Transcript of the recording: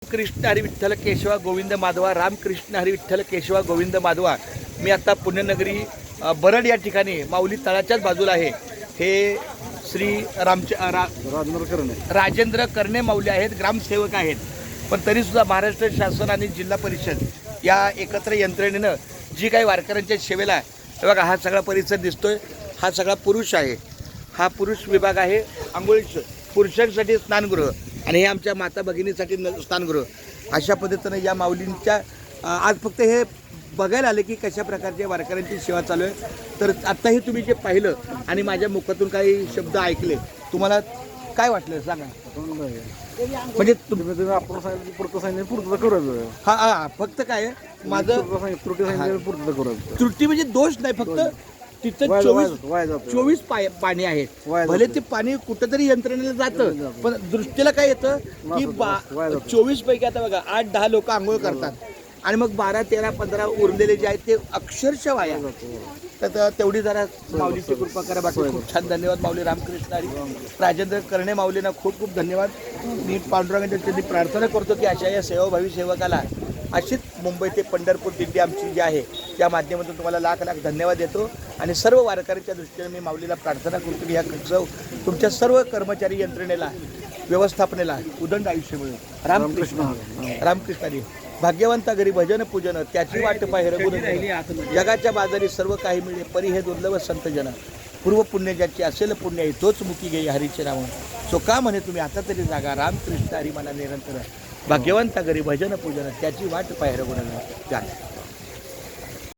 कृष्ण हरी विठ्ठल केशवा गोविंद माधवा, रामकृष्ण हरी विठ्ठल केशवा गोविंद माधवा। मी आता पुण्यनगरी बरड या ठिकाणी माऊली तळाच्याच बाजूला आहे। हे श्री राजेंद्र करणे माऊली आहेत, ग्रामसेवक आहेत। पण तरीसुद्धा महाराष्ट्र शासन आणि जिल्हा परिषद या एकत्र यंत्रणेनं जी काही वारकऱ्यांच्या सेवेला हे बघा, हा सगळा परिसर दिसतोय, हा सगळा पुरुष आहे, हा पुरुष विभाग आहे। आंघोळीचं पुरुषांसाठी स्नानगृह आणि हे आमच्या माता भगिनीसाठी स्नानगृह। अशा पद्धतीनं या माऊलींच्या आज फक्त हे बघायला आले की कशा प्रकारच्या वारकऱ्यांची सेवा चालू आहे। तर आत्ताही तुम्ही जे पाहिलं आणि माझ्या मुखातून काही शब्द ऐकले, तुम्हाला काय वाटलं सांगा? म्हणजे आपण सांगितलं पूर्तता करायचं। हा हा फक्त काय माझं त्रुटी सांगितलं पूर्तता करायचं। त्रुटी म्हणजे दोष नाही, फक्त तिथं 24 पाणी आहे। भले ते पाणी कुठंतरी यंत्रणेला जातं, पण दृष्टीला काय येतं की 24 पैकी आता बघा 8-10 लोक आंघोळ करतात आणि मग 12, 13, 15 उरलेले जे आहेत ते अक्षरशः वाया। तर तेवढी जरा माऊलीची कृपा करा। बाकी खूप छान धन्यवाद माऊली रामकृष्ण हरी। राजेंद्र करणे माऊलींना खूप खूप धन्यवाद। मी पांडुरंगाच्या त्यांनी प्रार्थना करतो की अशा या सेवाभावी सेवकाला अशीच मुंबई ते पंढरपूर दिंडी आमची जी आहे त्या माध्यमातून तुम्हाला लाख लाख धन्यवाद देतो। आणि सर्व वारकऱ्यांच्या दृष्टीने मी माऊलीला प्रार्थना करतो की या तुमच्या सर्व कर्मचारी यंत्रणेला व्यवस्थापनेला उदंड आयुष्य मिळेल। रामकृष्ण हरी। भाग्यवंता घरी भजन पूजन त्याची वाट पाहे रघुन जगाच्या बाजारी सर्व काही मिळे परी हे दुर्लभ संत जन पूर्व पुण्य ज्याची असेल पुण्य आहे तोच मुखी घेई हरीचे नाम। सो का म्हणे तुम्ही आता तरी जागा रामकृष्ण हरी मला निरंतर भाग्यवंता घरी भजन पूजन त्याची वाट पाहे रघुन